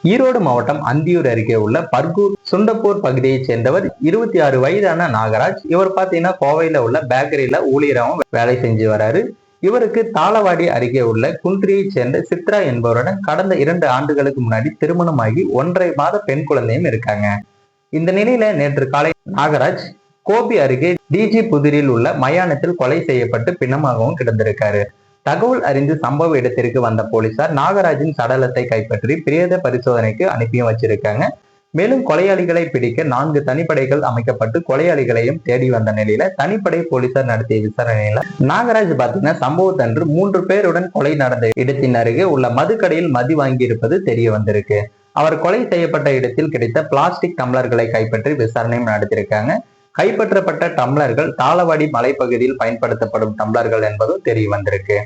ஈரோடு மாவட்டம் அந்தியூர் அருகே உள்ள பர்கூர் சுண்டப்பூர் பகுதியைச் சேர்ந்தவர் 26 வயதான நாகராஜ். இவர் பாத்தீங்கன்னா கோவையில உள்ள பேக்கரியில ஊழியராகவும் வேலை செஞ்சு வராரு. இவருக்கு தாளவாடி அருகே உள்ள குன்றியைச் சேர்ந்த சித்ரா என்பவருடன் கடந்த 2 ஆண்டுகளுக்கு முன்னாடி திருமணமாகி 1.5 மாத பெண் குழந்தையும் இருக்காங்க. இந்த நிலையில நேற்று காலை நாகராஜ் கோபி அருகே டிஜி புதூரில் உள்ள மயானத்தில் கொலை செய்யப்பட்டு பிணமாகவும் கிடந்திருக்காரு. தகவல் அறிந்து சம்பவ இடத்திற்கு வந்த போலீசார் நாகராஜின் சடலத்தை கைப்பற்றி பிரேத பரிசோதனைக்கு அனுப்பியும் வச்சிருக்காங்க. மேலும் கொலையாளிகளை பிடிக்க 4 தனிப்படைகள் அமைக்கப்பட்டு கொலையாளிகளையும் தேடி வந்த நிலையில தனிப்படை போலீசார் நடத்திய விசாரணையில நாகராஜ் பாத்தீங்கன்னா சம்பவத்தன்று 3 பேருடன் கொலை நடந்த இடத்தின் அருகே உள்ள மதுக்கடையில் மது வாங்கி இருப்பது தெரிய வந்திருக்கு. அவர் கொலை செய்யப்பட்ட இடத்தில் கிடைத்த பிளாஸ்டிக் டம்ளர்களை கைப்பற்றி விசாரணையும் நடத்தியிருக்காங்க. கைப்பற்றப்பட்ட டம்ளர்கள் தாளவாடி மலைப்பகுதியில் பயன்படுத்தப்படும் டம்ளர்கள் என்பதும் தெரிய வந்திருக்கு.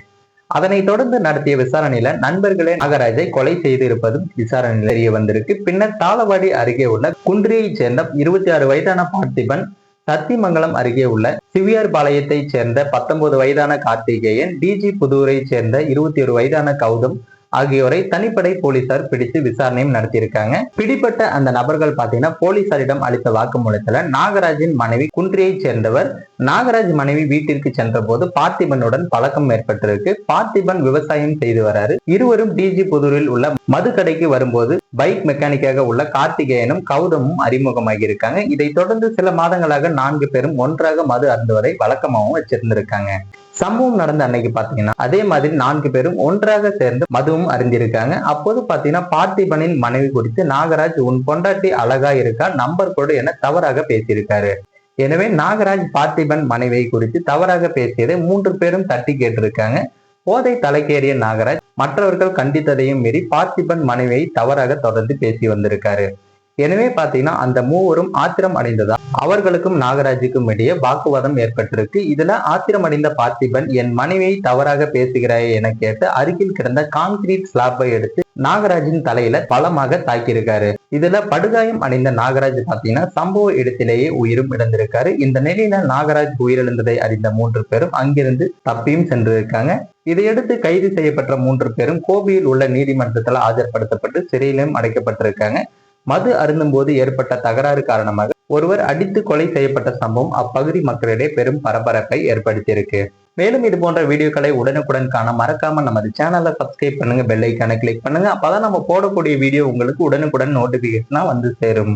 அதனைத் தொடர்ந்து நடத்திய விசாரணையில நண்பர்களே நாகராஜை கொலை செய்து இருப்பதும் விசாரணையில் தெரிய வந்திருக்கு. பின்னர் தாளவாடி அருகே உள்ள குன்றியைச் சேர்ந்த 26 வயதான பார்த்திபன், சத்திமங்கலம் அருகே உள்ள சிவியார் பாளையத்தைச் சேர்ந்த 19 வயதான கார்த்திகேயன், டிஜி புதூரை சேர்ந்த 21 வயதான கௌதம் ஆகியோரை தனிப்படை போலீசார் பிடித்து விசாரணையும் நடத்தியிருக்காங்க. பிடிப்பட்ட அந்த நபர்கள் பாத்தீங்கன்னா போலீசாரிடம் அளித்த வாக்குமூலத்துல நாகராஜின் மனைவி குன்றியைச் சேர்ந்தவர். நாகராஜ் மனைவி வீட்டிற்கு சென்ற போது பார்த்திபனுடன் பழக்கம் ஏற்பட்டிருக்கு. பார்த்திபன் விவசாயம் செய்து வராரு. இருவரும் டிஜி புதூரில் உள்ள மதுக்கடைக்கு வரும்போது பைக் மெக்கானிக்காக உள்ள கார்த்திகேயனும் கௌதமும் அறிமுகமாகி இருக்காங்க. இதை தொடர்ந்து சில மாதங்களாக 4 பேரும் ஒன்றாக மது அருந்துவதை வழக்கமாகவும் வச்சிருந்திருக்காங்க. சம்பவம் நடந்த அன்னைக்கு பாத்தீங்கன்னா அதே மாதிரி 4 பேரும் ஒன்றாக சேர்ந்து மதுவும் அறிந்திருக்காங்க. அப்போது பாத்தீங்கன்னா பார்த்திபனின் மனைவி குறித்து நாகராஜ் உன் பொண்டாட்டி அழகா இருக்கா, நம்பர் கொடு என தவறாக பேசியிருக்காரு. எனவே நாகராஜ் பார்த்திபன் மனைவியை குறித்து தவறாக பேசியதை 3 பேரும் தட்டி கேட்டிருக்காங்க. போதை தலைக்கேறிய நாகராஜ் மற்றவர்கள் கண்டித்ததையும் மீறி பார்த்திபன் மனைவியை தவறாக தொடர்ந்து பேசி வந்திருக்காரு. எனவே பாத்தீங்கன்னா அந்த மூவரும் ஆத்திரம் அடைந்ததா அவர்களுக்கும் நாகராஜுக்கும் இடையே வாக்குவாதம் ஏற்பட்டிருக்கு. இதுல ஆத்திரம் அடைந்த பார்த்திபன் என் மனைவியை தவறாக பேசுகிறாய் என கேட்டு அருகில் கிடந்த கான்கிரீட் ஸ்லாப்பை எடுத்து நாகராஜின் தலையில பலமாக தாக்கியிருக்காரு. இதுல படுகாயம் அடைந்த நாகராஜ் பாத்தீங்கன்னா சம்பவ இடத்திலேயே உயிரும் இழந்திருக்காரு. இந்த நிலையில நாகராஜ் உயிரிழந்ததை அறிந்த 3 பேரும் அங்கிருந்து தப்பியும் சென்றிருக்காங்க. இதையடுத்து கைது செய்யப்பட்ட 3 பேரும் கோபியில் உள்ள நீதிமன்றத்தில் ஆஜர்படுத்தப்பட்டு சிறையிலும் அடைக்கப்பட்டிருக்காங்க. மது அருந்தும் போது ஏற்பட்ட தகராறு காரணமாக ஒருவர் அடித்து கொலை செய்யப்பட்ட சம்பவம் அப்பகுதி மக்களிடையே பெரும் பரபரப்பை ஏற்படுத்தியிருக்கு. மேலும் இது போன்ற வீடியோக்களை உடனுக்குடன் காண மறக்காம நமது சேனலை சப்ஸ்கிரைப் பண்ணுங்க, பெல் ஐக்கானை கிளிக் பண்ணுங்க. அப்பதான் நம்ம போடக்கூடிய வீடியோ உங்களுக்கு உடனுக்குடன் நோட்டிபிகேஷனா வந்து சேரும்.